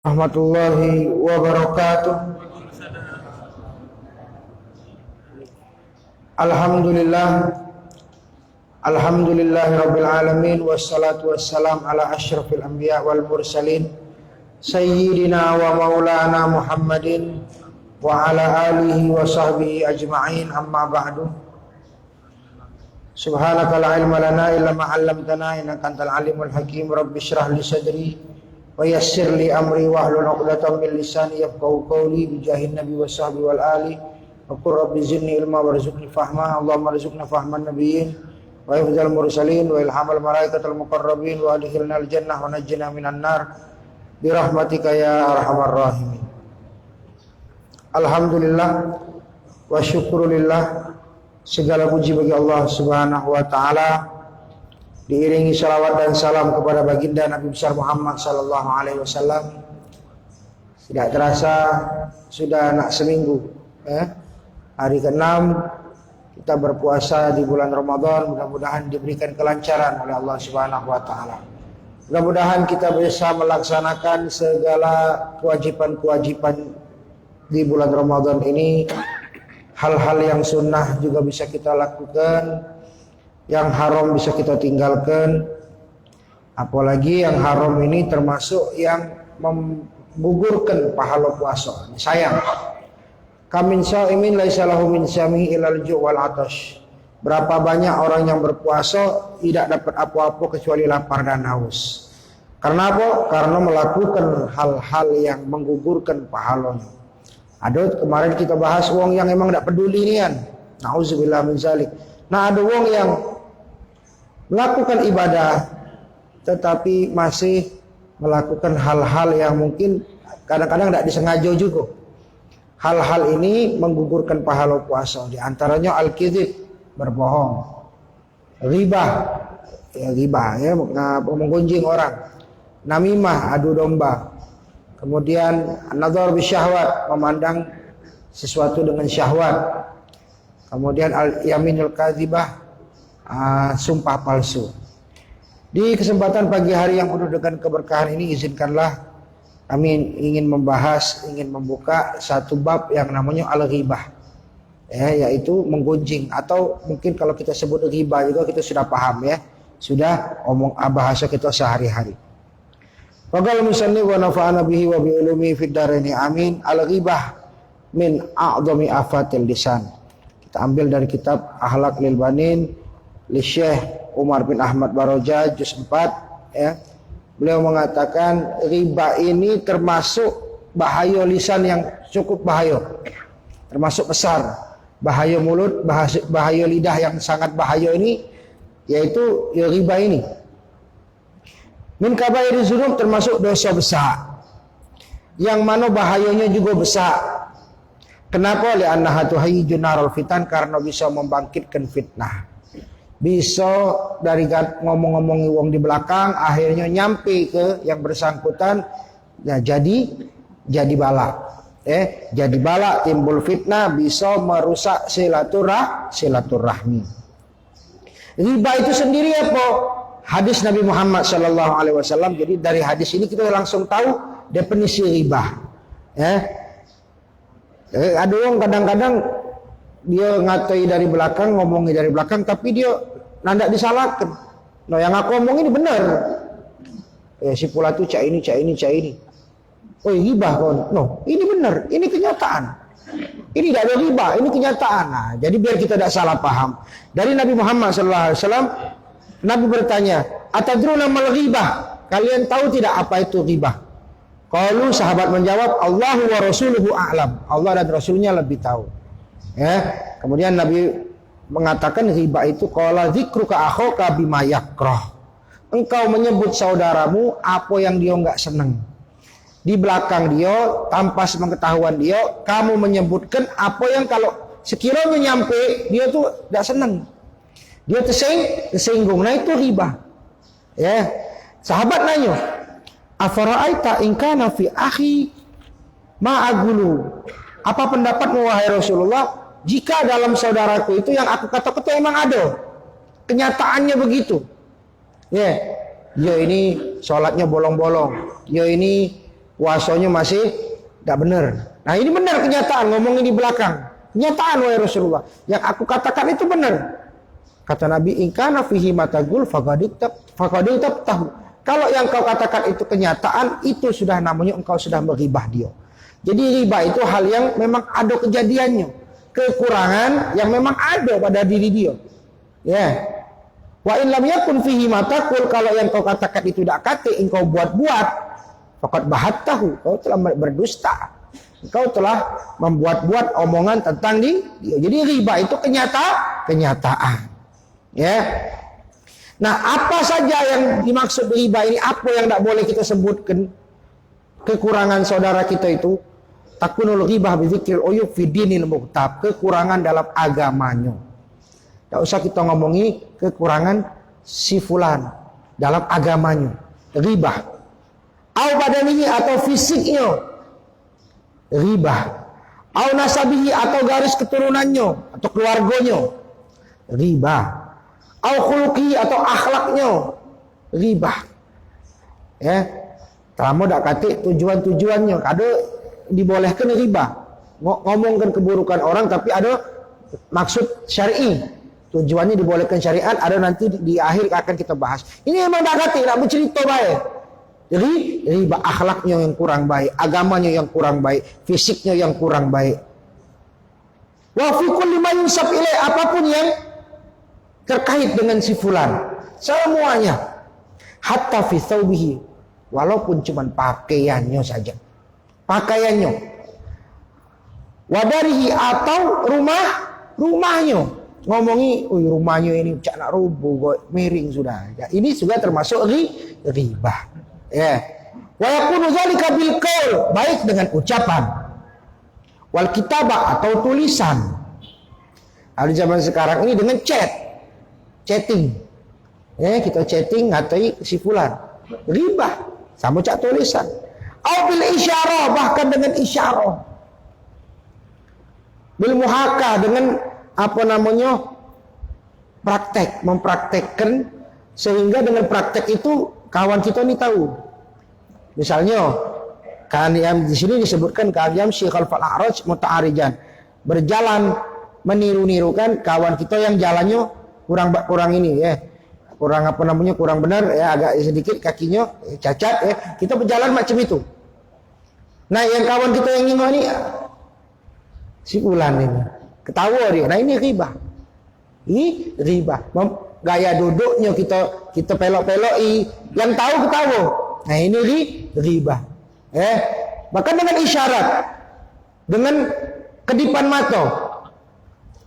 Rahmatullahi wabarakatuh. Alhamdulillahi rabbil alamin, wassalatu wassalam ala asyrafil anbiya wal mursalin sayyidina wa maulana Muhammadin wa ala alihi wa sahbihi ajma'in, amma ba'du. Subhanaka la ilma lana illa ma 'allamtana innaka antal alimul hakim. Rabbi shrah li sadri wa yassir li amri wahlul 'uqdatam min lisani yafqahu qawli bi jahin nabi wa sahbi wal ali wa qur rabbi zidni ilma warzuqni fahma. Allahumma rzuqna fahman nabiyyin wa hifdzal mursalin wa ilhamal malaikatal muqarrabin wa adkhilnal jannah wa najjina minan nar bi rahmatika ya arhamar rahimin. Alhamdulillah wa syukrulillah, segala puji bagi Allah Subhanahu wa taala, diiringi salawat dan salam kepada baginda Nabi besar Muhammad sallallahu alaihi wasallam. Tidak terasa sudah nak seminggu, hari ke-6 kita berpuasa di bulan Ramadan. Mudah-mudahan diberikan kelancaran oleh Allah Subhanahu wa taala. Mudah-mudahan kita bisa melaksanakan segala kewajiban-kewajiban di bulan Ramadan ini. Hal-hal yang sunnah juga bisa kita lakukan, yang haram bisa kita tinggalkan. Apalagi yang haram ini termasuk yang menggugurkan pahala puasa. Sayang, kamin shaimin laisa lahu min syamihi ilal ju' wal atash. Berapa banyak orang yang berpuasa tidak dapat apa-apa kecuali lapar dan haus. Karena apa? Karena melakukan hal-hal yang menggugurkan pahalanya. Ada kemarin kita bahas wong yang emang tidak peduli nian. Nauzubillah min zalik. Nah, ada wong yang melakukan ibadah tetapi masih melakukan hal-hal yang mungkin kadang-kadang tidak disengaja juga. Hal-hal ini menggugurkan pahala puasa. Di antaranya al-kizib, berbohong, ghibah, menggunjing orang, namimah, adu domba. Kemudian nazar bisyahwat, memandang sesuatu dengan syahwat. Kemudian al-yaminul kadzibah, sumpah palsu. Di kesempatan pagi hari yang penuh dengan keberkahan ini, izinkanlah kami ingin membuka satu bab yang namanya al-ghibah, yaitu menggunjing, atau mungkin kalau kita sebut ghibah juga kita sudah paham, sudah bahasa kita sehari-hari. Faqala musannif wa nafa'ana bihi wa bi ulumi fid dharaini amin. Al-ghibah min a'dhami afatil lisan. Kita ambil dari kitab Akhlaq lil Banin li Syekh Umar bin Ahmad Baroja juz 4, Beliau mengatakan riba ini termasuk bahaya lisan yang cukup bahaya. Termasuk besar. Bahaya mulut, bahaya lidah yang sangat bahaya ini, yaitu riba ini. Min kabairi dzunub, termasuk dosa besar, yang mana bahayanya juga besar. Kenapa? Li'annaha tuhayyijun narul fitan, karena bisa membangkitkan fitnah. Bisa dari ngomong-ngomongi wong di belakang, akhirnya nyampe ke yang bersangkutan, jadi balak. Jadi balak, timbul fitnah, bisa merusak silaturahmi. Riba itu sendiri apa? Hadis Nabi Muhammad sallallahu alaihi wasallam. Jadi dari hadis ini kita langsung tahu definisi riba. Ada orang kadang-kadang dia ngatai dari belakang, ngomongi dari belakang, tapi dia nandak disalahkan. Nah, yang aku omong ini benar. Si pula tu cak ini. Oh, riba kon. No, ini benar, ini kenyataan. Ini tidak ada riba, ini kenyataan. Nah, jadi biar kita tidak salah paham. Dari Nabi Muhammad sallallahu alaihi wasallam, Nabi bertanya, "Atadruna mal ghibah?" Kalian tahu tidak apa itu ghibah? Qalu, sahabat menjawab, "Allahu wa rasuluhu a'lam." Allah dan Rasulnya lebih tahu. Kemudian Nabi mengatakan ghibah itu qala dzikruka akhaka bima yakrah. Engkau menyebut saudaramu apa yang dia enggak senang. Di belakang dia, tanpa sepengetahuan dia, kamu menyebutkan apa yang kalau sekiranya nyampe dia tuh enggak senang. Dia tersinggung. Nah, itu riba. Sahabat nanya, "Afara'aita in kana fi akhi ma agulu?" Apa pendapatmu wahai Rasulullah, jika dalam saudaraku itu yang aku kata-kata emang ada, kenyataannya begitu. Dia ini sholatnya bolong-bolong, dia ini puasanya masih tidak benar. Nah ini benar kenyataan, ngomongin di belakang. Kenyataan wahai Rasulullah. Yang aku katakan itu benar. Kata Nabi, in kana fihi matagul faqad tahu. Kalau yang kau katakan itu kenyataan, itu sudah namanya engkau sudah meribah dia. Jadi riba itu hal yang memang ada kejadiannya, kekurangan yang memang ada pada diri dia. Ya. Wa in lam yakun fihi mataqul, kalau yang kau katakan itu tidak kate, engkau buat-buat, faqad bahattahu, kau telah berdusta. Engkau telah membuat-buat omongan tentang dia. Jadi riba itu kenyataan. Ya. Nah, apa saja yang dimaksud riba ini? Apa yang tidak boleh kita sebutkan? Kekurangan saudara kita itu takunul ghibah bi dzikril uyub fi dinil muqtab, kekurangan dalam agamanya. Tidak usah kita ngomongi kekurangan si fulan dalam agamanya, ghibah. Au badanihi atau fisiknya, ghibah. Au nasabihi atau garis keturunannya atau keluarganya, ghibah. Au khuluqi atau akhlaknya, ghibah. Ya. Selama dak kate tujuan-tujuannya, ada dibolehkan riba. Ngomongkan keburukan orang tapi ada maksud syar'i. Tujuannya dibolehkan syariat, ada nanti di akhir akan kita bahas. Ini memang dak kate nak bercerita baik. Jadi riba akhlaknya yang kurang baik, agamanya yang kurang baik, fisiknya yang kurang baik. Wa fi kulli ma yunsab ilai, apapun yang terkait dengan si fulan, semuanya, hatta fi thawbihi, walaupun cuma pakaiannya saja, pakaiannya, wadarihi atau rumahnya, ngomongi, rumahnya ini cak nak rubuh, miring sudah, ya, ini juga termasuk riba, ya. Wa yakunu dzalika bil qaul, baik dengan ucapan, wal kitabah atau tulisan. Di zaman sekarang ini dengan chatting, ya, kita chatting ngatai si fulan, riba, sama cak tulisan. Au bil isyarah, bahkan dengan isyarah, bil muhaka, dengan apa namanya praktek, mempraktekkan, sehingga dengan praktek itu kawan kita ini tahu. Misalnya kalian di sini disebutkan kalian Syekh Al-A'raj muta'arijan, berjalan meniru-nirukan kawan kita yang jalannya kurang ini, ya, kurang apa namanya, kurang benar, ya, agak sedikit kakinya cacat, ya, kita berjalan macam itu. Nah, yang kawan kita yang ini si fulan ini ketawa dia, nah ini riba. Ini riba. Gaya duduknya kita pelok-peloki, yang tahu ketawa. Nah ini riba. Bahkan dengan isyarat, dengan kedipan mata.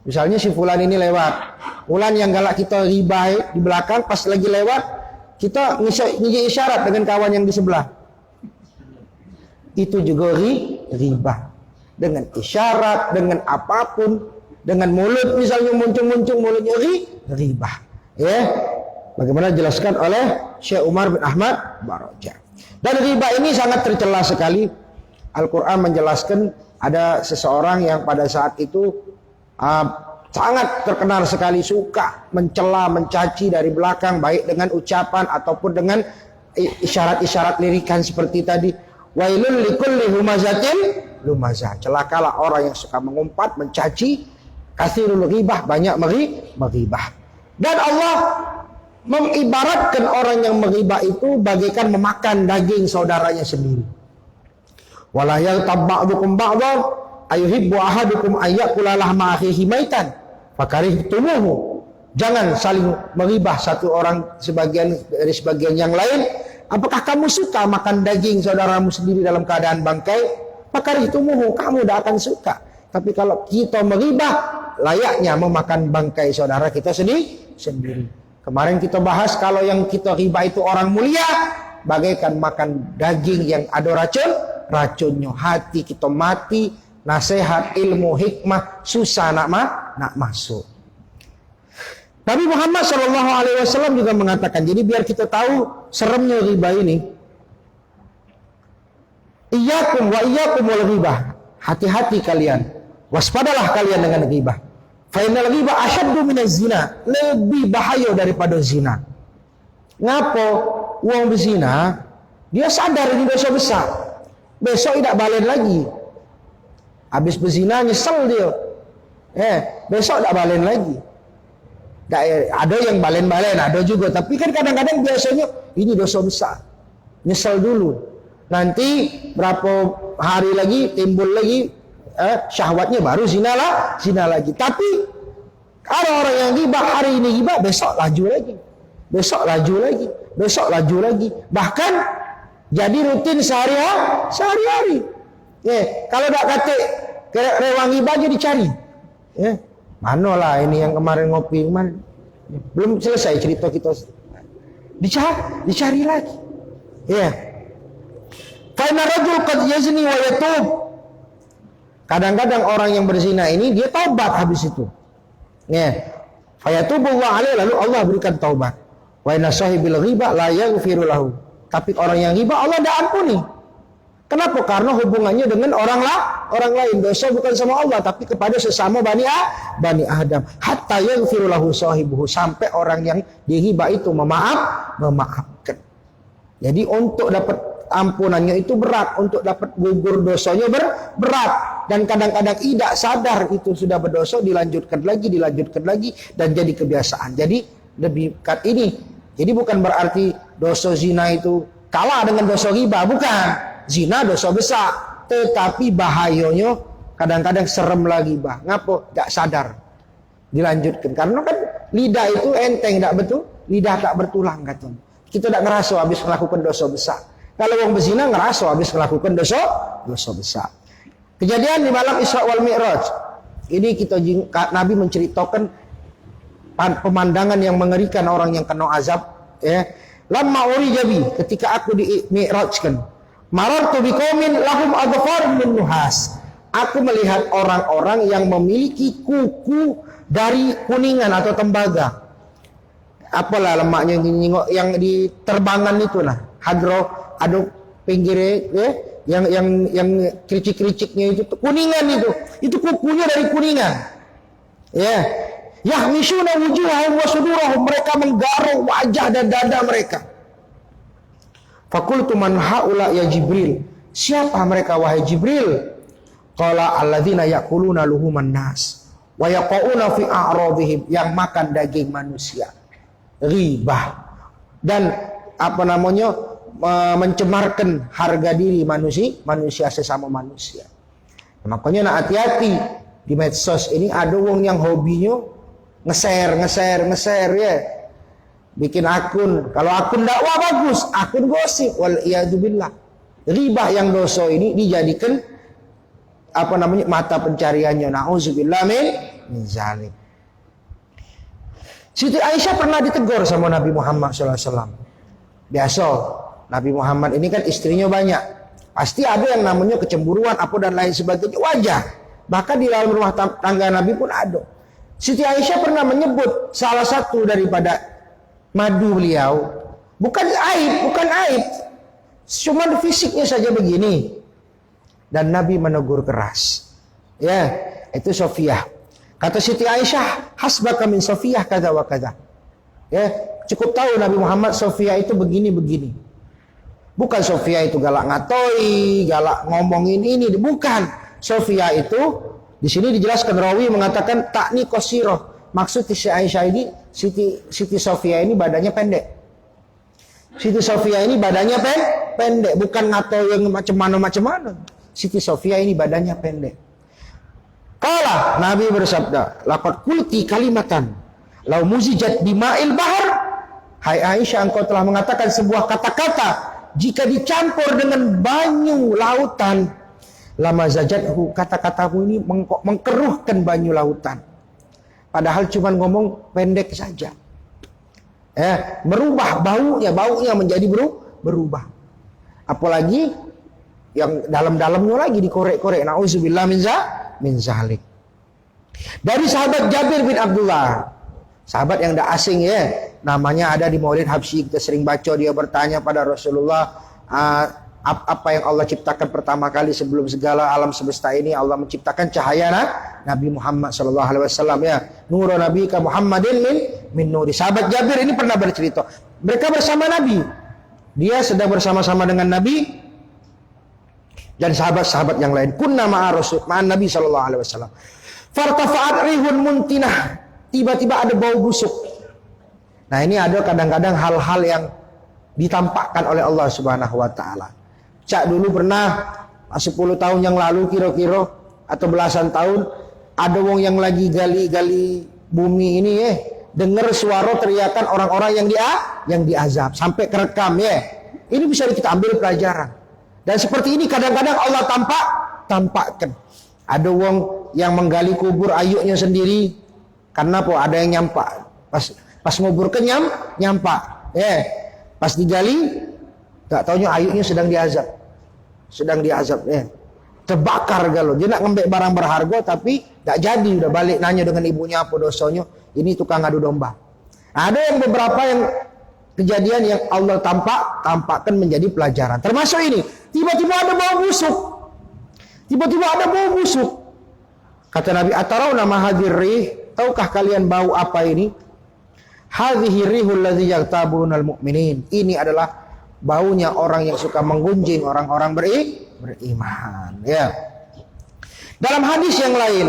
Misalnya si fulan ini lewat, fulan yang galak kita riba di belakang, pas lagi lewat kita ngisi isyarat dengan kawan yang di sebelah. Itu juga riba. Dengan isyarat, dengan apapun, dengan mulut misalnya muncung mulutnya riba. Ya. Bagaimana dijelaskan oleh Syekh Umar bin Ahmad Baraja. Dan riba ini sangat tercela sekali. Al-Quran menjelaskan ada seseorang yang pada saat itu sangat terkenal sekali suka mencela, mencaci dari belakang, baik dengan ucapan ataupun dengan isyarat-isyarat lirikan seperti tadi. Wailul likulli humazatin lumazah. Celakalah orang yang suka mengumpat, mencaci, katsirul ghibah, banyak meribah. Dan Allah mengibaratkan orang yang meribah itu bagaikan memakan daging saudaranya sendiri. Wala yaghtab ba'dukum ba'dhan ayuhibbu ahadukum ayyakula lahma akhihi maitan fakarihtumuhu. Jangan saling meribah satu orang dari sebagian yang lain. Apakah kamu suka makan daging saudaramu sendiri dalam keadaan bangkai? Fakarihtumuhu, kamu tidak akan suka. Tapi kalau kita meribah, layaknya memakan bangkai saudara kita sendiri. Kemarin kita bahas kalau yang kita riba itu orang mulia, bagaikan makan daging yang ada racunnya. Hati kita mati, nasihat, ilmu, hikmah susah nak masuk. Nabi Muhammad SAW juga mengatakan, jadi biar kita tahu seremnya riba ini, iyyakum wa iyyakum wal ghibah, hati-hati kalian, waspadalah kalian dengan ghibah. Fa innal ghibah asyaddu minaz zina, lebih bahaya daripada zina. Ngapo? Wong berzina, dia sadar ini dosa besar. besok tidak balen lagi. Habis berzina nyesel dia. Besok tidak balen lagi. Ada yang balen-balen, ada juga. Tapi kan kadang-kadang biasanya ini dosa besar. Nyesel dulu. Nanti berapa hari lagi timbul lagi syahwatnya, baru zina lagi. Tapi ada orang yang ghibah hari ini ghibah, besok laju lagi. Besok laju lagi. Besok laju lagi. Bahkan jadi rutin sehari-hari. Kalau tak kata rewang ghibah aja dicari. Manalah ini yang kemarin ngopi kemarin. Belum selesai cerita kita. Dicari lagi. Fa inna rajul qad yazni wa yatub. Kadang-kadang orang yang berzina ini dia taubat habis itu. Fa yatubullahu alaihi, lalu Allah berikan taubat. Wa inna sahibil ghibah la yaghfiru lahu. Tapi orang yang ghibah Allah tidak ampuni. Kenapa? Karena hubungannya dengan orang lain. Dosa bukan sama Allah, tapi kepada sesama Bani Adam. Hatta yaghfiru lahu sahibuhu, sampai orang yang dighibah itu memaafkan. Jadi untuk dapat ampunannya itu berat, untuk dapat gugur dosanya berat. Dan kadang-kadang tidak sadar itu sudah berdosa, dilanjutkan lagi dan jadi kebiasaan. Jadi lebih kat ini. Jadi bukan berarti dosa zina itu kalah dengan dosa ghibah, bukan. Zina dosa besar, tetapi bahayanya kadang-kadang serem lagi, ngapa? Tidak sadar, dilanjutkan. Karena kan lidah itu enteng, tidak betul, lidah tak bertulang katanya. Kita tidak ngerasa habis melakukan dosa besar. Kalau orang berzina ngerasa habis melakukan dosa besar. Kejadian di malam Isra wal Mi'raj. Ini Nabi menceritakan pemandangan yang mengerikan orang yang kena azab. Lamma urijabi, ketika aku di Mi'rajkan. Marartu biqaumin lahum adfar min nuhas. Aku melihat orang-orang yang memiliki kuku dari kuningan atau tembaga. Apalah lemaknya yang di terbangan itu lah. Hadro, ada pinggirnya yang kericik-kericiknya itu kuningan itu. Itu kukunya dari kuningan. Yahmishuna wujuhahum wa sudurahum, mereka menggaruk wajah dan dada mereka. Fakultu man haula ya Jibril. Siapa mereka wahai Jibril? Qala alladzina yaquluna luhuman nas wa yaqauna fi a'radihim, yang makan daging manusia. Ghibah dan mencemarkan harga diri manusia sesama manusia. Makanya nak hati-hati di medsos ini. Ada wong yang hobinya nge-share ya. Bikin akun, kalau akun dakwah bagus, akun gosip, wal iyadzubillah. Ghibah yang dosa ini dijadikan mata pencariannya. Nauzubillah min zalim. Siti Aisyah pernah ditegur sama Nabi Muhammad SAW. Biasa, Nabi Muhammad ini kan istrinya banyak. Pasti ada yang namanya kecemburuan dan lain sebagainya, wajar. Bahkan di dalam rumah tangga Nabi pun ada. Siti Aisyah pernah menyebut salah satu daripada madu beliau, bukan aib, cuma fisiknya saja begini. Dan Nabi menegur keras. Itu Sofiyah. Kata Siti Aisyah, hasbaka min Sofiyah kada wa kada. Cukup tahu Nabi Muhammad Sofiyah itu begini-begini. Bukan Sofiyah itu galak ngatoi, galak ngomongin ini, bukan. Sofiyah itu di sini dijelaskan, rawi mengatakan takni qasiroh. Maksud Siti Aisyah ini, Siti Sofiyah ini badannya pendek. Siti Sofiyah ini badannya pendek, bukan ngato yang macam mana. Siti Sofiyah ini badannya pendek. Kala Nabi bersabda, laqad qulti kalimatan law muzijat bima'il bahr. Hai Aisyah, engkau telah mengatakan sebuah kata-kata, jika dicampur dengan banyu lautan, lama zajathu, kata-katamu ini mengkeruhkan banyu lautan. Padahal cuma ngomong pendek saja. Merubah baunya menjadi berubah. Apalagi yang dalam-dalamnya lagi dikorek-korek. Nauzubillah min zalik. Dari sahabat Jabir bin Abdullah, sahabat yang tidak asing namanya ada di Maulid Habsyi, kita sering baca. Dia bertanya pada Rasulullah, apa yang Allah ciptakan pertama kali sebelum segala alam semesta ini? Allah menciptakan cahaya Nabi Muhammad SAW. Nurun Nabi ka Muhammadin min nuri. Sahabat Jabir ini pernah bercerita, mereka bersama Nabi. Dia sedang bersama-sama dengan Nabi dan sahabat-sahabat yang lain. Kunna ma'a Rasul, ma'an Nabi sallallahu alaihi wasallam. Fartafa'at rihun muntinah. Tiba-tiba ada bau busuk. Nah, ini ada kadang-kadang hal-hal yang ditampakkan oleh Allah Subhanahu wa taala. Cak dulu pernah 10 tahun yang lalu kira-kira atau belasan tahun ada wong yang lagi gali-gali bumi ini dengar suara teriakan orang-orang yang diazab sampai kerekam Ini bisa kita ambil pelajaran. Dan seperti ini kadang-kadang Allah tampakkan. Ada wong yang menggali kubur ayuknya sendiri karena ada yang nyampak. Pas ngubur kenyam nyampak. Pas digali tak taunya ayuknya sedang diazab. Terbakar galau. Dia nak ngambil barang berharga tapi tak jadi, udah balik nanya dengan ibunya apa dosanya. Ini tukang adu domba. Ada yang beberapa yang kejadian yang Allah tampakkan menjadi pelajaran. Termasuk ini, tiba-tiba ada bau busuk. Kata Nabi, "Atarawna ma hadhir rih?" Tahukah kalian bau apa ini? Hadhihi rihul ladzi yaghtabunal mu'minin. Ini adalah baunya orang yang suka menggunjing orang-orang beriman. Dalam hadis yang lain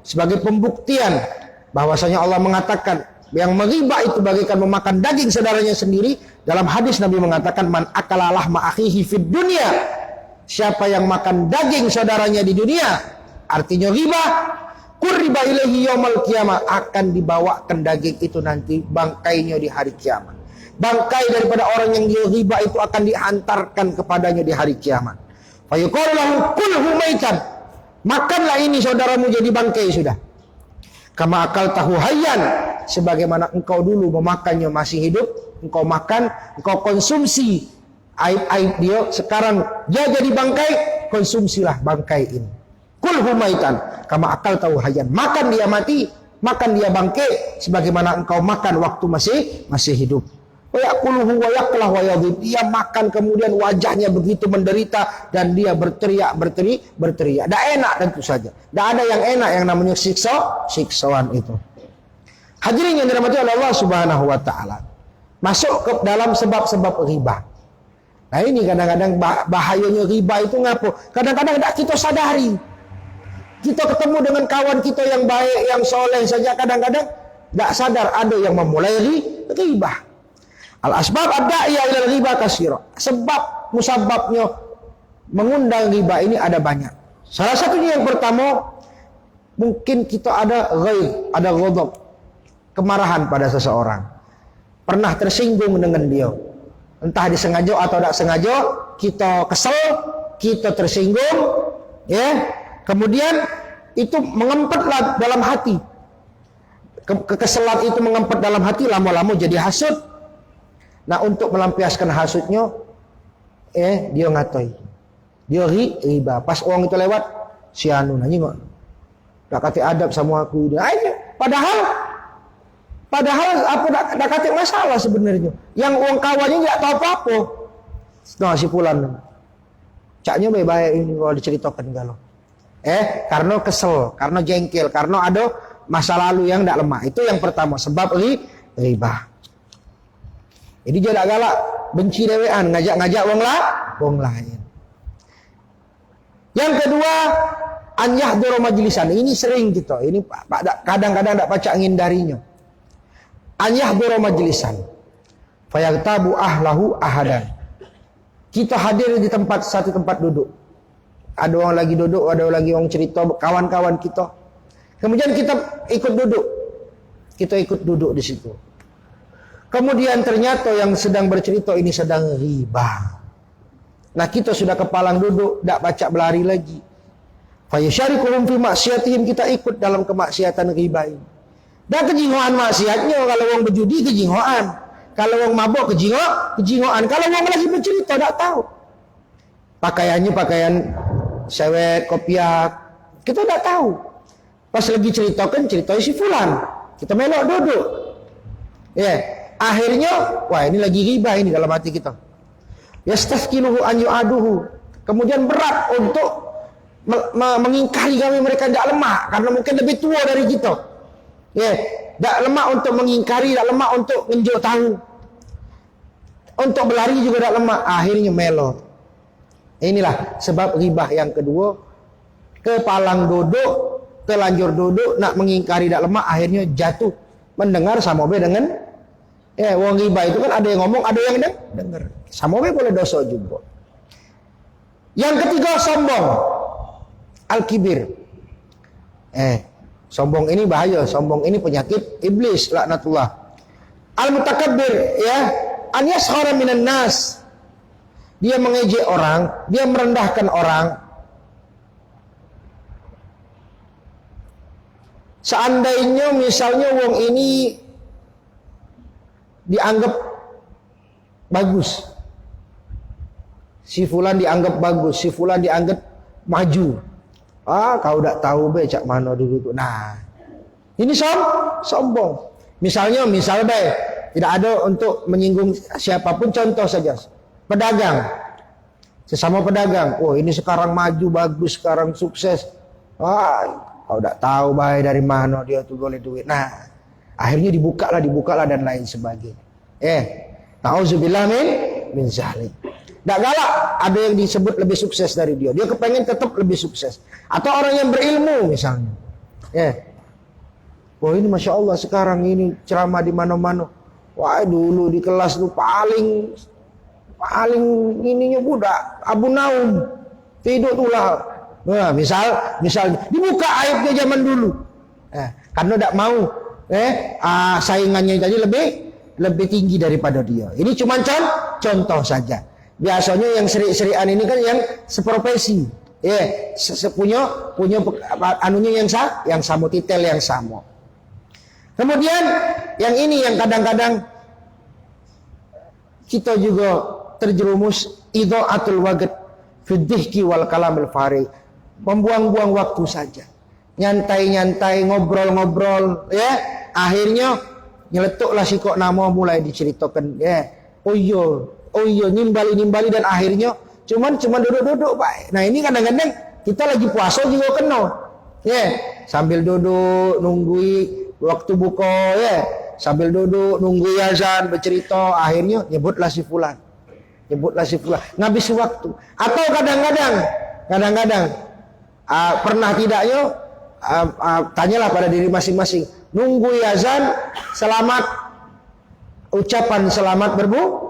sebagai pembuktian bahwasanya Allah mengatakan yang meriba itu bagaikan memakan daging saudaranya sendiri. Dalam hadis Nabi mengatakan man akala lahma akhihi fid dunya. Siapa yang makan daging saudaranya di dunia, artinya riba, qurriba ilaihi yaumal qiyamah, akan dibawakan daging itu nanti bangkainya di hari kiamat. Bangkai daripada orang yang dia riba itu akan dihantarkan kepadanya di hari kiamat. Fa yuqalu lahu kulhu maitan. Makanlah ini saudaramu jadi bangkai sudah. Kama akal tahu hayyan, sebagaimana engkau dulu memakannya masih hidup, engkau makan, engkau konsumsi aib-aib dia, sekarang dia jadi bangkai, konsumsilah bangkai ini. Kulhu maitan kama akal tahu hayyan. Makan dia mati, makan dia bangkai sebagaimana engkau makan waktu masih hidup. Wa yaquluhu wa yaqlah wa yadhib. Dia makan kemudian wajahnya begitu menderita dan dia berteriak. Dah enak tentu saja. Dah ada yang enak yang namanya siksaan itu. Hadirin yang dirahmati oleh Allah Subhanahu wa taala. Masuk ke dalam sebab-sebab riba. Nah, ini kadang-kadang bahayanya riba itu ngapo? Kadang-kadang tidak kita sadari. Kita ketemu dengan kawan kita yang baik, yang soleh saja kadang-kadang tidak sadar ada yang memulai riba. Al-asbab ad-da'iya ila riba katsira. Sebab musababnya mengundang riba ini ada banyak. Salah satunya yang pertama, mungkin kita ada ghaib, ada ghadab, kemarahan pada seseorang. Pernah tersinggung dengan dia. Entah disengaja atau tidak sengaja, kita kesel, kita tersinggung, kemudian itu mengempatlah dalam hati. Kekesalan itu mengempat dalam hati, lama-lama jadi hasud. Nah, untuk melampiaskan hasudnya, dia ngatai, dia riba. Pas orang itu lewat, si anu nanya nggak, tak kata adab sama aku. Dia aja. Padahal apa tak kata masalah sebenarnya. Yang uang kawannya nggak tahu apa-apa. Nah, si Fulan, caknya baik-baik ini kalau diceritakan galau. Karena kesel, karena jengkel, karena ada masa lalu yang tidak lemah. Itu yang pertama, sebab riba. Jadi dia tak galak, benci dewean, ngajak wong lain. Yang kedua, an yahduru majlisan. Ini sering kita. Ini kadang-kadang tak pacak ngindarinya. An yahduru majlisan. Fayaghtabu ahlahu ahadan. Kita hadir di satu tempat duduk. Ada orang lagi duduk, ada lagi orang cerita, kawan-kawan kita. Kemudian kita ikut duduk. Kita ikut duduk di situ. Kemudian ternyata yang sedang bercerita ini sedang riba. Nah, kita sudah kepalang duduk, tak baca berlari lagi. Fayasyarikuhum fi maksiatihim, kita ikut dalam kemaksiatan riba ini. Dan kejingoan maksiatnya, kalau orang berjudi kejingoan, kalau orang mabuk kejingoan, kalau orang lagi bercerita tak tahu. Pakaiannya pakaian sewet, kopiak, kita tak tahu. Pas lagi ceritakan si Fulan, kita melok duduk. Akhirnya, wah ini lagi riba ini dalam hati kita. Yastafkiluhu an yu'aduhu. Kemudian berat untuk mengingkari kami mereka tidak lemah karena mungkin lebih tua dari kita. Tak lemah untuk mengingkari, tak lemah untuk menunjuk tahu. Untuk berlari juga tak lemah. Akhirnya melo. Inilah sebab ghibah yang kedua. Kepalang duduk, telanjur duduk, nak mengingkari dak lemak, akhirnya jatuh mendengar sama be dengan wong ghibah itu kan ada yang ngomong, ada yang dengar. Sama be boleh dosa juga. Yang ketiga sombong. Al-kibir. Sombong ini bahaya, sombong ini penyakit iblis laknatullah. Al-mutakabbir ya, an yaskhara minan nas. Dia mengejek orang, dia merendahkan orang. Seandainya misalnya wong ini dianggap bagus, si fulan dianggap bagus, si fulan dianggap maju. Kau tak tahu be cak mana dulu tu. Nah, ini sombong. Misal be tidak ada untuk menyinggung siapapun, contoh saja pedagang, sesama pedagang. Oh ini sekarang maju bagus, sekarang sukses. Kau tak tahu baik dari mana dia tuh boleh duit. Nah, akhirnya dibukalah dan lain sebagainya. Nauzubillah min zalik. Tak galak ada yang disebut lebih sukses dari dia. Dia kepengen tetap lebih sukses. Atau orang yang berilmu misalnya. Wah ini Masya Allah sekarang ini ceramah di mana-mana. Wah dulu di kelas tuh paling ininya budak Abu Naum. Tidur tuh lah. Nah, misal dibuka aibnya zaman dulu. Karena tidak mau saingannya tadi lebih tinggi daripada dia. Ini cuma contoh saja. Biasanya yang seri-serian ini kan yang seprofesi. Punya anunya yang sama, titel yang sama. Kemudian yang ini yang kadang-kadang kita juga terjerumus idha'atul waqt fi dhihki wal kalamil farig. Membuang-buang waktu saja. Nyantai-nyantai, ngobrol-ngobrol, akhirnya nyeletuklah si kok nama mulai diceritakan, oh iya, nimbali dan akhirnya cuman duduk-duduk, Pak. Nah, ini kadang-kadang kita lagi puasa juga kena. Sambil duduk nunggui waktu buka, sambil duduk nunggu azan bercerita, akhirnya nyebutlah si fulan, ngabisi waktu. Atau kadang-kadang pernah tidaknya tanyalah pada diri masing-masing, nunggu azan selamat, ucapan selamat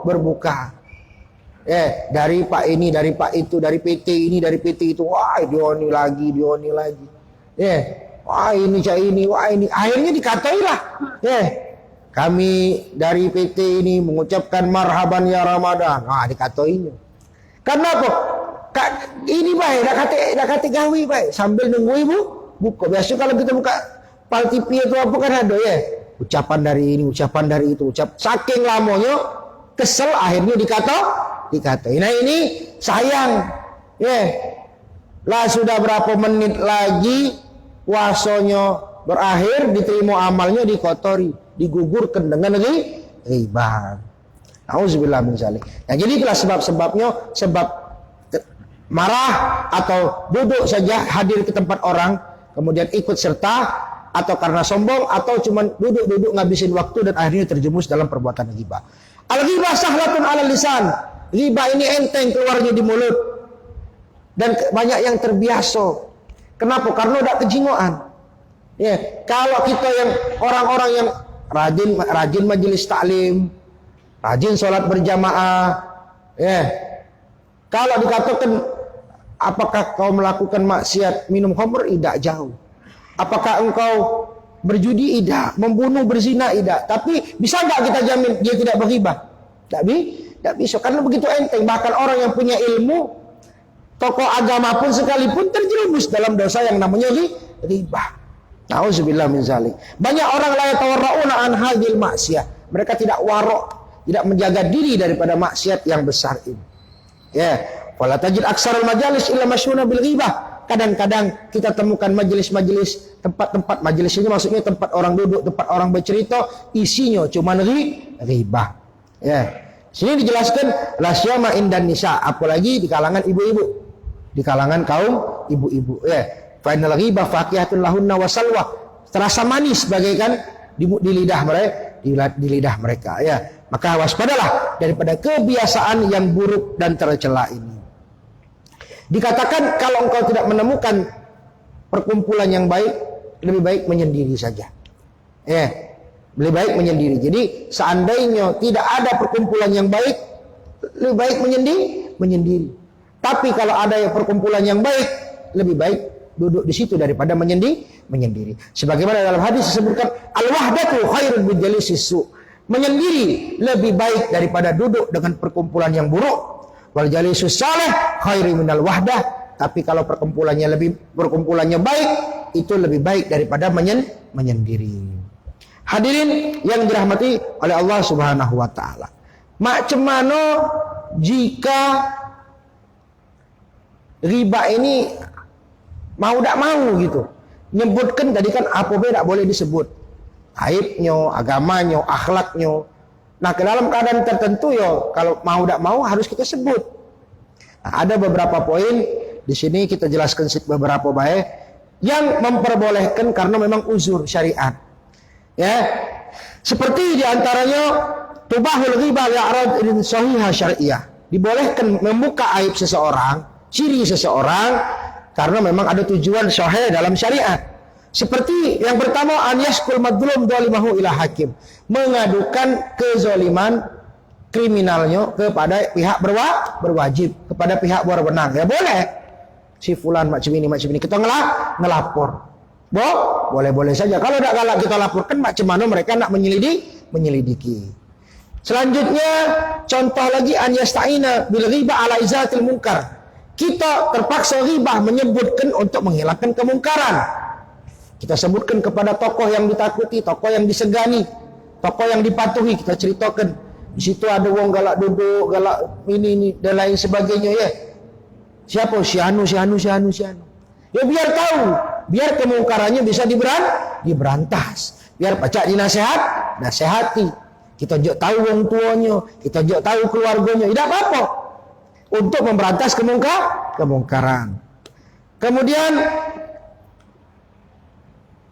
berbuka. Dari Pak ini, dari Pak itu, dari PT ini, dari PT itu. Wah, dioni lagi. Wah, ini cak ini, wah ini. Akhirnya dikatailah. Kami dari PT ini mengucapkan marhaban ya Ramadan. Dikatainya. Kenapa? Ini baik, dah kata gawi baik. Sambil nunggu ibu buka. Biasa kalau kita buka Pal TV itu apa kan ada ucapan dari ini, ucapan dari itu, saking lamanya kesel akhirnya dikatai. Nah ini sayang. Lah sudah berapa menit lagi puasanya berakhir, diterima amalnya dikotori, digugurkan dengan ghibah. Auzubillah min zalik. Nah, jadi itulah sebab-sebabnya, sebab marah atau duduk saja hadir ke tempat orang kemudian ikut serta, atau karena sombong, atau cuman duduk-duduk ngabisin waktu dan akhirnya terjerumus dalam perbuatan ghibah. Al-ghibah sahlatun 'alal lisan. Ghibah ini enteng keluarnya di mulut dan banyak yang terbiasa. Kenapa? Karena ada kejingoan. Kalau kita yang orang-orang yang rajin majelis taklim, rajin sholat berjamaah, kalau dikatakan apakah kau melakukan maksiat minum khamr? Tidak jauh. Apakah engkau berjudi? Tidak. Membunuh, berzina? Tidak. Tapi bisa enggak kita jamin dia tidak berghibah? Tidak bisa. Karena begitu enteng. Bahkan orang yang punya ilmu, tokoh agama pun sekalipun terjerumus dalam dosa yang namanya ghibah. Nauzubillah min zalik. Banyak orang la yatawarrauna an hadhil maksiyah. Mereka tidak warok, tidak menjaga diri daripada maksiat yang besar ini. Wala tajid aksarul majalis illa masyhuna bil ghibah. Kadang-kadang kita temukan majelis-majelis, tempat-tempat majelis ini maksudnya tempat orang duduk, tempat orang bercerita, isinya cuma ghibah. Sini dijelaskan la syama indan nisa, apalagi di kalangan ibu-ibu, di kalangan kaum ibu-ibu. Fa innal ghibah faqihatun lahunna wa salwa. Terasa manis bagaikan di lidah mereka. Maka waspadalah daripada kebiasaan yang buruk dan tercela ini. Dikatakan kalau engkau tidak menemukan perkumpulan yang baik, lebih baik menyendiri saja. Ya, lebih baik menyendiri. Jadi seandainya tidak ada perkumpulan yang baik, lebih baik menyendiri. Tapi kalau ada perkumpulan yang baik, lebih baik duduk di situ daripada menyendiri. Sebagaimana dalam hadis disebutkan, al-wahdatu khairun min jalisis su. Menyendiri lebih baik daripada duduk dengan perkumpulan yang buruk. Wal jalisus saleh khairun minal wahdah. Tapi kalau perkumpulannya baik, itu lebih baik daripada menyendiri. Hadirin yang dirahmati oleh Allah Subhanahu wa taala. Macam mana jika riba ini mau tak mau gitu. Nyebutkan tadi kan apa tak boleh disebut. Aibnya, agamanya, akhlaknya. Nah, ke dalam keadaan tertentu ya kalau mau tak mau harus kita sebut. Nah, ada beberapa poin di sini kita jelaskan beberapa baik yang memperbolehkan karena memang uzur syariat. Ya. Seperti di antaranya tubahul ghibah li'arad sahihah syariah. Dibolehkan membuka aib seseorang, ciri seseorang karena memang ada tujuan sahih dalam syariat. Seperti yang pertama, an yaskul madlum dzalimahu ila hakim, mengadukan kezaliman kriminalnya kepada pihak berwajib, kepada pihak berwenang. Ya boleh. Si fulan macam ini kita ngelapor. Boleh saja. Kalau tidak galak kita laporkan, macam mana mereka nak menyelidiki. Selanjutnya, contoh lagi an yasta'ina bil ghibah ala izatil munkar. Kita terpaksa ghibah menyebutkan untuk menghilangkan kemungkaran. Kita sebutkan kepada tokoh yang ditakuti, tokoh yang disegani, tokoh yang dipatuhi, kita ceritakan. Di situ ada wong galak duduk, galak ini dan lain sebagainya ya. Siapa? Si anu. Ya biar tahu, biar kemungkarannya bisa diberantas. Biar pacak nasihati. Kita jauh tahu wong tuanya, kita jauh tahu keluarganya. Tidak apa-apa. Untuk memberantas kemungkaran. Kemudian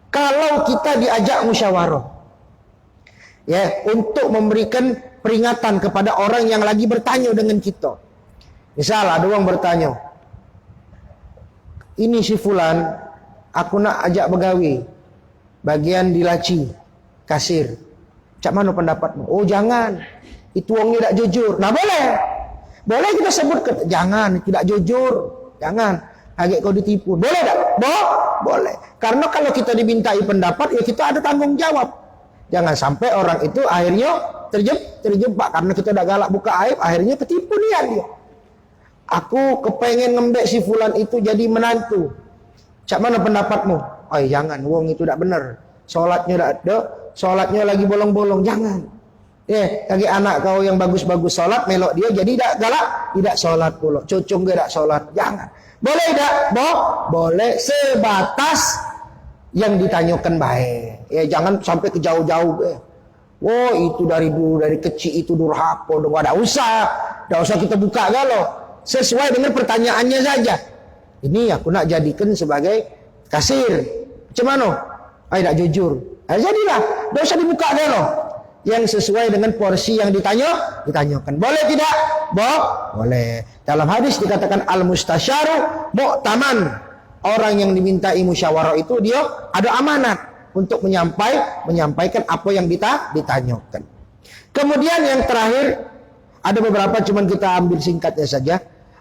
kalau kita diajak musyawarah, ya, untuk memberikan peringatan kepada orang yang lagi bertanya dengan kita. Misal ada orang bertanya, ini si fulan, aku nak ajak begawi, bagian di laci, kasir. Cak mana pendapatmu? Oh jangan, itu orangnya tidak jujur. Nah boleh kita sebut, jangan, tidak jujur, jangan. Agak kau ditipu. Boleh tak? Boleh. Karena kalau kita dimintai pendapat, ya kita ada tanggung jawab. Jangan sampai orang itu akhirnya terjebak. Karena kita dah galak buka aib, akhirnya ketipu dia. Aku kepengen ngembek si fulan itu jadi menantu. Cak mana pendapatmu? Oh jangan, wong itu tak benar. Solatnya tak ada, solatnya lagi bolong-bolong. Jangan. Lagi anak kau yang bagus-bagus solat, melok dia jadi tak galak, tidak solat pula. Cocong dia tak solat. Jangan. Boleh tak? Boleh sebatas yang ditanyakan baik. Ya jangan sampai ke jauh-jauh. Oh itu dari dulu, dari kecil itu durhaka. Tidak usah kita buka galau. Sesuai dengan pertanyaannya saja. Ini aku nak jadikan sebagai kasir. Macam mana? Tidak jujur. Jadilah. Tidak usah dibuka galau. Yang sesuai dengan porsi yang ditanyakan. Boleh tidak? Boleh. Dalam hadis dikatakan al-mustasyaru mu'taman. Orang yang dimintai musyawarah itu dia ada amanat untuk menyampaikan apa yang ditanyakan. Kemudian yang terakhir, ada beberapa cuman kita ambil singkatnya saja.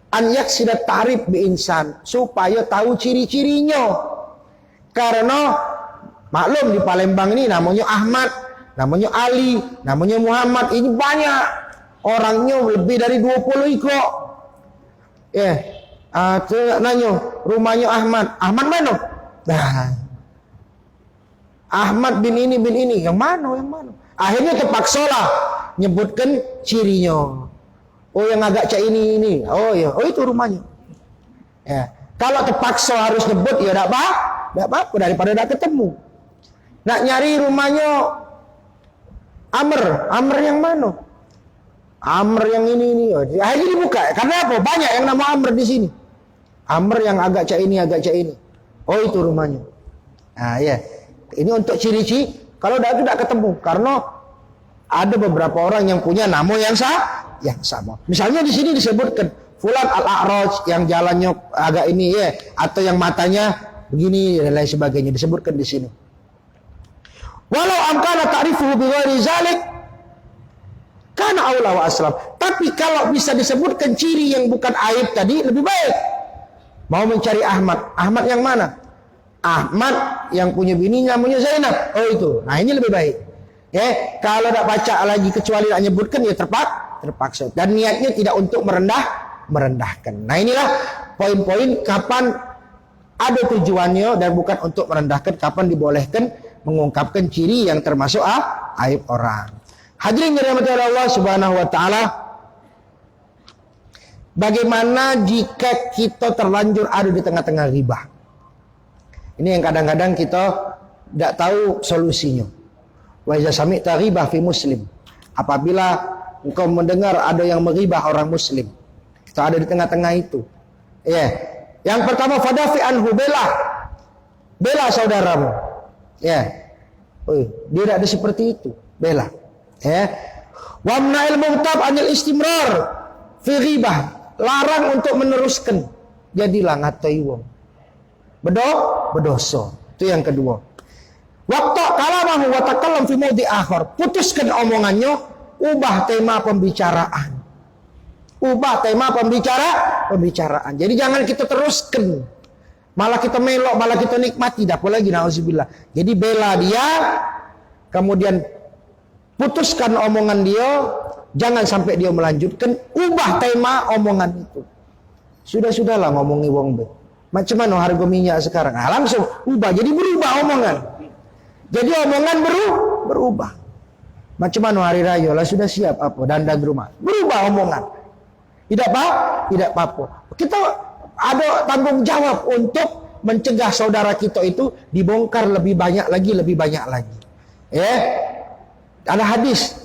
An yaksidat ta'rif bi insan, supaya tahu ciri-cirinya. Karena maklum di Palembang ini namanya Ahmad, namanya Ali, namanya Muhammad, ini banyak. Orangnya lebih dari 20 ikut. Nanya, rumahnya Ahmad. Ahmad mana? Nah, Ahmad bin ini. Yang mana? Akhirnya terpaksa lah nyebutkan cirinya. Oh yang agak cak ini. Oh ya, oh itu rumahnya. Ya. Kalau terpaksa harus nyebut ya tidak apa-apa daripada tidak ketemu. Nak nyari rumahnya Amr yang mana? Amr yang ini. Akhirnya dibuka. Karena apa? Banyak yang nama Amr di sini. Amr yang agak cak ini. Oh itu rumahnya. Nah ya. Ini untuk ciri-ciri. Kalau itu tidak ketemu. Karena ada beberapa orang yang punya nama yang sama. Misalnya di sini disebutkan fulan al-a'raj, yang jalannya agak ini ya, atau yang matanya begini dan lain sebagainya, disebutkan di sini. Walau amkana ta'rifuhu bi ghairi zalik kana aula wa aslam. Tapi kalau bisa disebutkan ciri yang bukan aib tadi lebih baik. Mau mencari Ahmad, Ahmad yang mana? Ahmad yang punya bini namanya Zainab. Oh itu. Nah ini lebih baik. Ya, kalau tidak baca lagi kecuali tidak menyebutkan ya terpaksa. Dan niatnya tidak untuk merendahkan. Nah inilah poin-poin kapan ada tujuannya dan bukan untuk merendahkan, kapan dibolehkan mengungkapkan ciri yang termasuk aib orang. Hadirin dirahmati Allah Subhanahu wa taala. Bagaimana jika kita terlanjur ada di tengah-tengah ghibah? Ini yang kadang-kadang kita tidak tahu solusinya. Wa iza sami'ta ghibah fi muslim. Apabila engkau mendengar ada yang meribah orang muslim, kita ada di tengah-tengah itu. Ya. Yang pertama, fadafi anhu, bela saudaramu. Ya. Dia tidak ada seperti itu. Bela. Ya. Wamna'il mughtab anil istimrar fi ghibah. Larang untuk meneruskan. Jadilah ngatai wong. Berdosa. Itu yang kedua. Waktu kalamahu wa takallam fi mawdi akhar. Putuskan omongannya, ubah tema pembicaraan. Pembicaraan. Jadi jangan kita teruskan. Malah kita melok, malah kita nikmati, tidak apa lagi, nauzubillah. Jadi bela dia, kemudian putuskan omongan dia, jangan sampai dia melanjutkan, ubah tema omongan itu. Sudah-sudahlah ngomongi wong be. Macam mana harga minyak sekarang? Nah, langsung ubah, jadi berubah omongan. Jadi omongan berubah. Macam mana hari raya lah sudah siap apa dandan rumah. Berubah omongan. Tidak apa-apa. Kita ada tanggung jawab untuk mencegah saudara kita itu dibongkar lebih banyak lagi. Ya. Ada hadis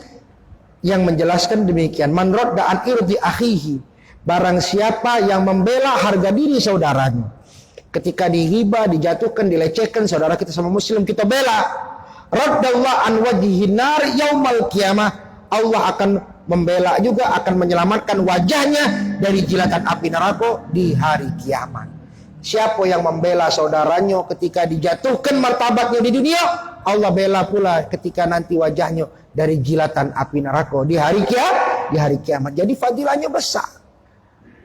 yang menjelaskan demikian. Man radda an irdi akhihi. Barang siapa yang membela harga diri saudaranya. Ketika dighibah, dijatuhkan, dilecehkan, saudara kita sama muslim kita bela. Raddallahu an wajhin nar yaumal qiyamah. Allah akan membela juga, akan menyelamatkan wajahnya dari jilatan api neraka di hari kiamat. Siapa yang membela saudaranya ketika dijatuhkan martabatnya di dunia, Allah bela pula ketika nanti wajahnya dari jilatan api neraka di hari kiamat. Jadi fadilahnya besar.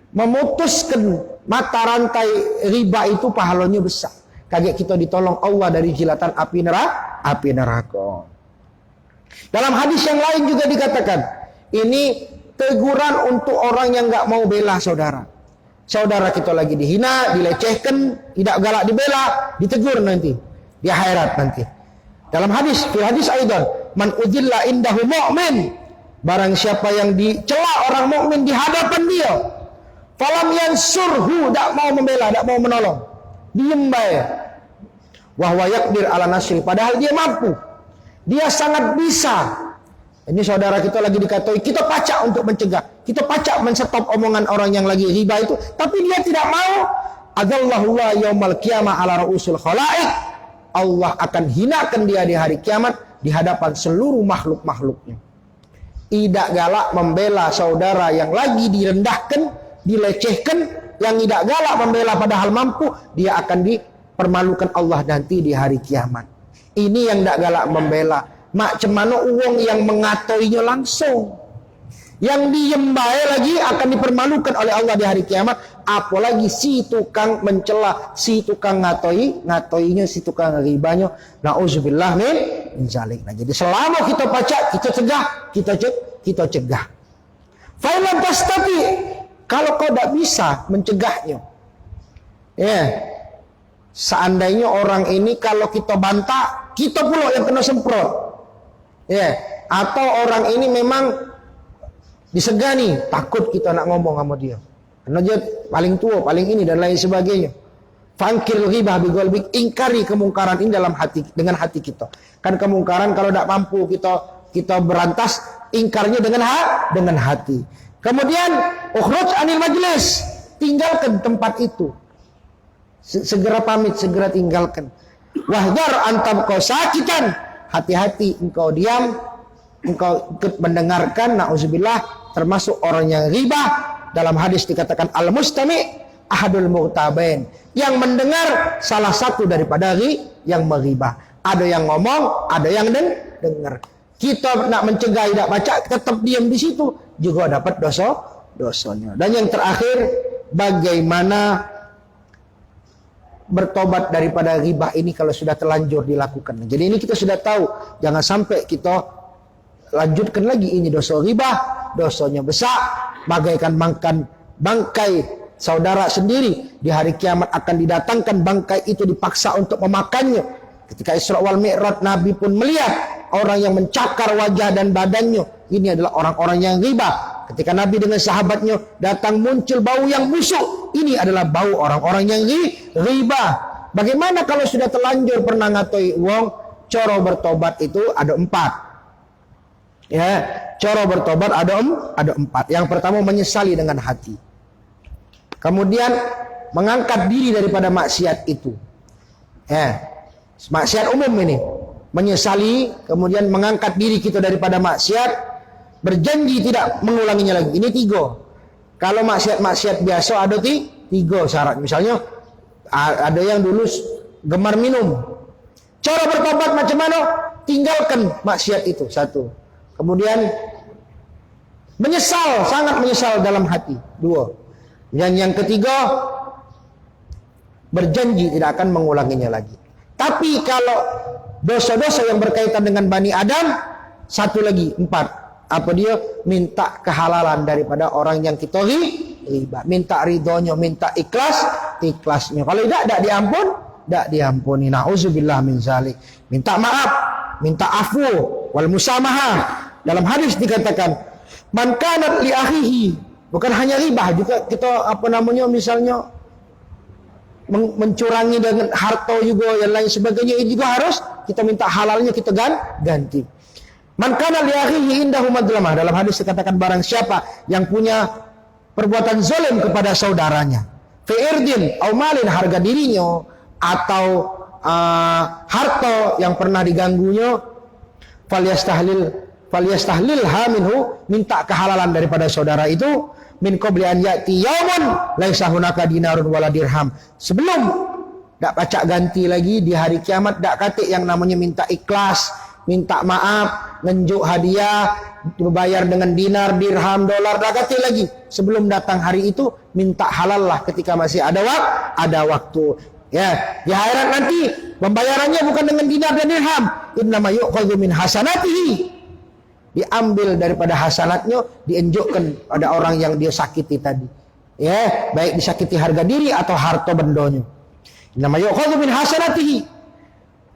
Memutuskan mata rantai riba itu pahalanya besar. Kayak kita ditolong Allah dari jilatan api neraka. Dalam hadis yang lain juga dikatakan, ini teguran untuk orang yang nggak mau bela saudara. Saudara kita lagi dihina, dilecehkan, tidak galak dibela, ditegur nanti di akhirat nanti. Dalam hadis aidan, man udhilla indahu mu'min. Barang siapa yang dicela orang mukmin di hadapan dia, falam yansurhu, tak mau membela, tak mau menolong, diem bae. Wahwa yakdir ala nasri, padahal dia mampu, dia sangat bisa. Ini saudara kita lagi dikatai, kita pacak untuk mencegah, kita pacak menstop omongan orang yang lagi riba itu, tapi dia tidak mau. Adallahu yaumal qiyamah ala ra'usul khalaik. Allah akan hinakan dia di hari kiamat di hadapan seluruh makhluk-makhluknya. Tidak galak membela saudara yang lagi direndahkan, dilecehkan, yang tidak galak membela padahal mampu, dia akan dipermalukan Allah nanti di hari kiamat. Ini yang tidak galak membela. Macam mana uang yang mengatoinya langsung, yang diem bae lagi akan dipermalukan oleh Allah di hari kiamat. Apalagi si tukang mencela, si tukang ngatoinya, si tukang ribanya. Nauzubillah min zalik. Nah, jadi selama kita pacak, kita cegah. Fa'ilam tastati, kalau kau tidak bisa mencegahnya, ya, seandainya orang ini kalau kita bantah, kita pula yang kena semprot, ya, atau orang ini memang disegani, takut kita nak ngomong sama dia, karena dia paling tua, paling ini dan lain sebagainya. Fangkir ghibah bi qalbik, ingkari kemungkaran ini dalam hati, dengan hati kita. Kan kemungkaran kalau tidak mampu kita berantas, ingkarnya dengan hati. Kemudian ukhruj anil majlis, tinggalkan tempat itu. Segera pamit, segera tinggalkan. Wahdar antam kau sakitan, hati-hati engkau diam, engkau ikut mendengarkan, nauzubillah, termasuk orang yang riba dalam hadis dikatakan al-mustami' ahadul mughtabain, yang mendengar salah satu daripada yang meribah. Ada yang ngomong, ada yang dengar. Kita nak mencegah tidak baca, tetap diam di situ juga dapat dosanya. Dan yang terakhir, bagaimana bertobat daripada riba ini kalau sudah terlanjur dilakukan. Jadi ini kita sudah tahu, jangan sampai kita lanjutkan lagi ini dosa riba, dosanya besar, bagaikan makan bangkai saudara sendiri. Di hari kiamat akan didatangkan bangkai itu, dipaksa untuk memakannya. Ketika Isra wal Mi'raj, Nabi pun melihat orang yang mencakar wajah dan badannya. Ini adalah orang-orang yang riba. Ketika Nabi dengan sahabatnya datang, muncul bau yang busuk. Ini adalah bau orang-orang yang riba. Bagaimana kalau sudah terlanjur pernah ngatoi uang? Cara bertobat itu ada 4. Ya, cara bertobat ada 4. Yang pertama, menyesali dengan hati. Kemudian mengangkat diri daripada maksiat itu. Ya, maksiat umum ini, menyesali, kemudian mengangkat diri kita daripada maksiat, berjanji tidak mengulanginya lagi. Ini 3. Kalau maksiat biasa ada 3 syarat. Misalnya ada yang dulu gemar minum. Cara bertobat macam mana? Tinggalkan maksiat itu, 1. Kemudian menyesal, sangat menyesal dalam hati, 2. Dan yang ketiga, berjanji tidak akan mengulanginya lagi. Tapi kalau dosa-dosa yang berkaitan dengan Bani Adam, 1 lagi, 4. Apa dia? Minta kehalalan daripada orang yang kita riba. Minta ridhonya, minta ikhlasnya. Kalau tidak diampuni. Na'udzubillah min zalik. Minta maaf, minta afu, wal musamaha. Dalam hadis dikatakan, man kanat li akhihi. Bukan hanya riba, juga kita misalnya mencurangi dengan harta juga, yang lain sebagainya, ini juga harus kita minta halalnya, kita ganti. Man kana li akhihi indahu madlamah. Dalam hadis dikatakan, barang siapa yang punya perbuatan zalim kepada saudaranya, fi irdin au malin, harga dirinya atau harta yang pernah diganggunya, falyastahlilha minhu, minta kehalalan daripada saudara itu, min qabli an ya'ti yaumun laisa hunaka dinarun wala dirham. Sebelum dak pacak ganti lagi di hari kiamat, dak katik yang namanya minta ikhlas, minta maaf, ngenjuk hadiah, dibayar dengan dinar, dirham, dolar, dak katik lagi. Sebelum datang hari itu, minta halal lah ketika masih ada waktu. Ya, di akhirat nanti pembayarannya bukan dengan dinar dan dirham. Innama yu'khadhu min hasanatihi. Diambil daripada hasanatnya, dienjukkan pada orang yang dia sakiti tadi. Ya, baik disakiti harga diri atau harta bendanya. Nama yu'khadhu min hasanatihi.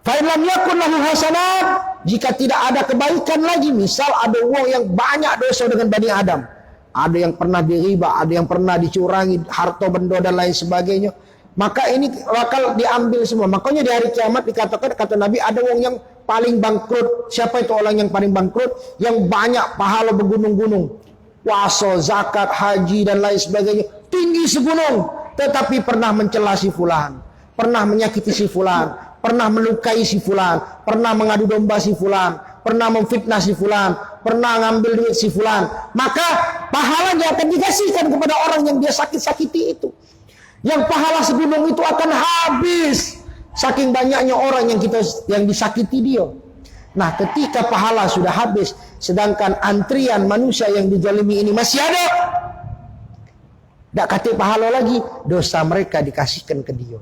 Fa in lam yakun lahu hasanat, jika tidak ada kebaikan lagi, misal ada orang yang banyak dosa dengan Bani Adam, ada yang pernah diriba, ada yang pernah dicurangi harta benda dan lain sebagainya, maka ini bakal diambil semua. Makanya di hari kiamat dikatakan, kata Nabi, ada orang yang paling bangkrut. Siapa itu orang yang paling bangkrut? Yang banyak pahala bergunung-gunung, puasa, zakat, haji dan lain sebagainya, tinggi segunung, tetapi pernah mencela si fulan, pernah menyakiti si fulan, pernah melukai si fulan, pernah mengadu domba si fulan, pernah memfitnah si fulan, pernah ngambil duit si fulan. Maka pahalanya akan dikasihkan kepada orang yang dia sakiti itu. Yang pahala segunung itu akan habis, saking banyaknya orang yang disakiti dia. Nah, ketika pahala sudah habis, sedangkan antrian manusia yang dizalimi ini masih ada, tak kata pahala lagi, dosa mereka dikasihkan ke dia.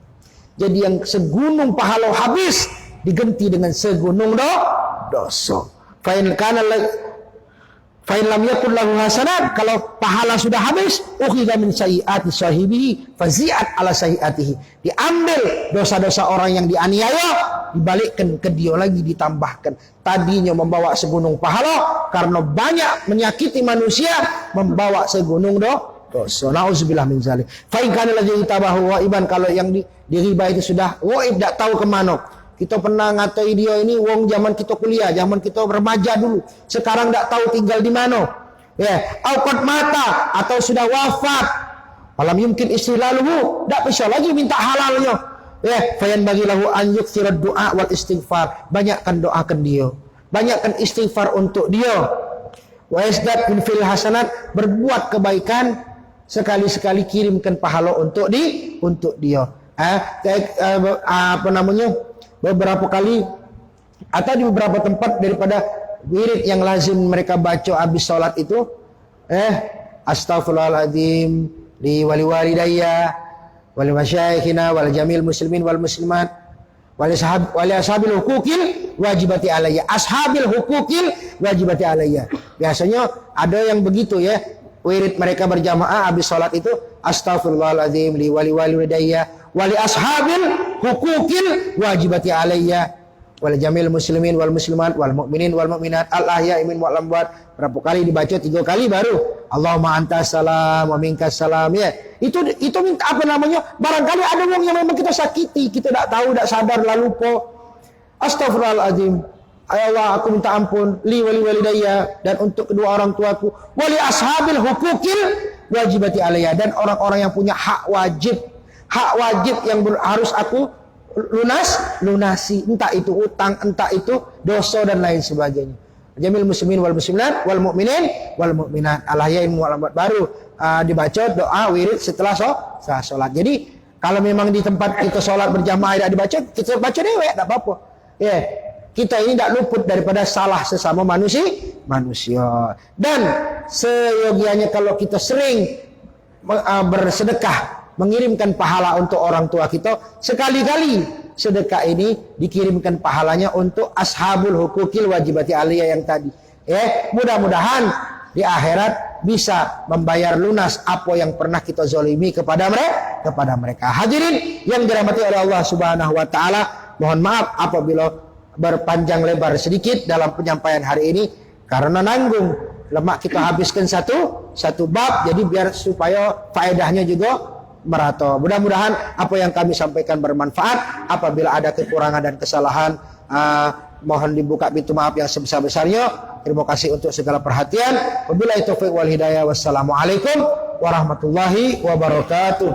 Jadi yang segunung pahala habis, diganti dengan segunung dosa. Fa'in lam yakun lahu hasanat, kalau pahala sudah habis, ukhidha min sayyiati sahibihi fazi'at ala sayyiatihi. Diambil dosa-dosa orang yang dianiaya, dibalikkan ke dia lagi, ditambahkan. Tadinya membawa segunung pahala, karena banyak menyakiti manusia, membawa segunung dosa. Nauzubillah min zalik. Fa'in kana ladzi tabahu waiban, kalau yang di riba itu sudah waib, tak tahu kemana. Kita pernah ngatai dia ini wong zaman kita kuliah, zaman kita remaja dulu. Sekarang tak tahu tinggal di mana. Ya, qad mata, atau sudah wafat. Alam yumkin istilaluhu, tak bisa lagi minta halalnya. Ya, fayan bagilahu an yukthira du'a wal istighfar. Banyakkan doakan dia. Banyakkan istighfar untuk dia. Wa yazdad min fil hasanat, berbuat kebaikan sekali-sekali kirimkan pahala untuk dia. Beberapa kali atau di beberapa tempat daripada wirid yang lazim mereka baca habis salat itu, astaghfirullahaladzim li wali-walidayya wal masyayikhina wal jamil muslimin wal muslimat wal ashabil hukukil wajibati alayya. Ashabil hukukil wajibati alayya. Biasanya ada yang begitu ya. Wirid mereka berjamaah habis salat itu, astaghfirullahaladzim li wali-walidayya wali ashabil hukukil wajibati alayya wal jamil muslimin wal muslimat wal mu'minin wal mu'minat al ahya'i minhum wal amwat. Berapa kali dibaca? 3 kali baru Allahumma antas salam wa minkas salam ya. Itu minta apa namanya? Barangkali ada orang yang memang kita sakiti, kita tak tahu, tak sadar, lalu lupa. Astaghfirullahaladzim. Ya Allah, aku minta ampun li walidayya, dan untuk kedua orang tuaku, wali ashabil hukukil wajibati alayya, dan orang-orang yang punya hak wajib yang harus aku lunasi, entah itu utang, entah itu dosa dan lain sebagainya. Jamil muslimin wal muslimat wal mu'minin wal mu'minat al ahya'i wal amwat. Baru dibaca doa wirid setelah sholat. Jadi kalau memang di tempat kita sholat berjamaah tidak dibaca, kita baca dewek, tak apa-apa. Ya, kita ini tidak luput daripada salah sesama manusia. Dan seyogianya kalau kita sering bersedekah, mengirimkan pahala untuk orang tua kita, sekali-kali sedekah ini dikirimkan pahalanya untuk ashabul hukukil wajibati aliyah yang tadi. Mudah-mudahan di akhirat bisa membayar lunas apa yang pernah kita zalimi kepada mereka. Hadirin yang dirahmati oleh Allah Subhanahu wa taala, mohon maaf apabila berpanjang lebar sedikit dalam penyampaian hari ini, karena nanggung lemak kita habiskan satu bab, jadi biar supaya faedahnya juga merata. Mudah-mudahan apa yang kami sampaikan bermanfaat. Apabila ada kekurangan dan kesalahan, mohon dibuka pintu maaf yang sebesar-besarnya. Terima kasih untuk segala perhatian. Wabillahi taufiq wal hidayah. Wassalamualaikum warahmatullahi wabarakatuh.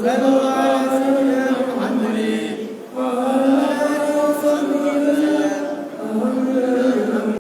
Sallallahu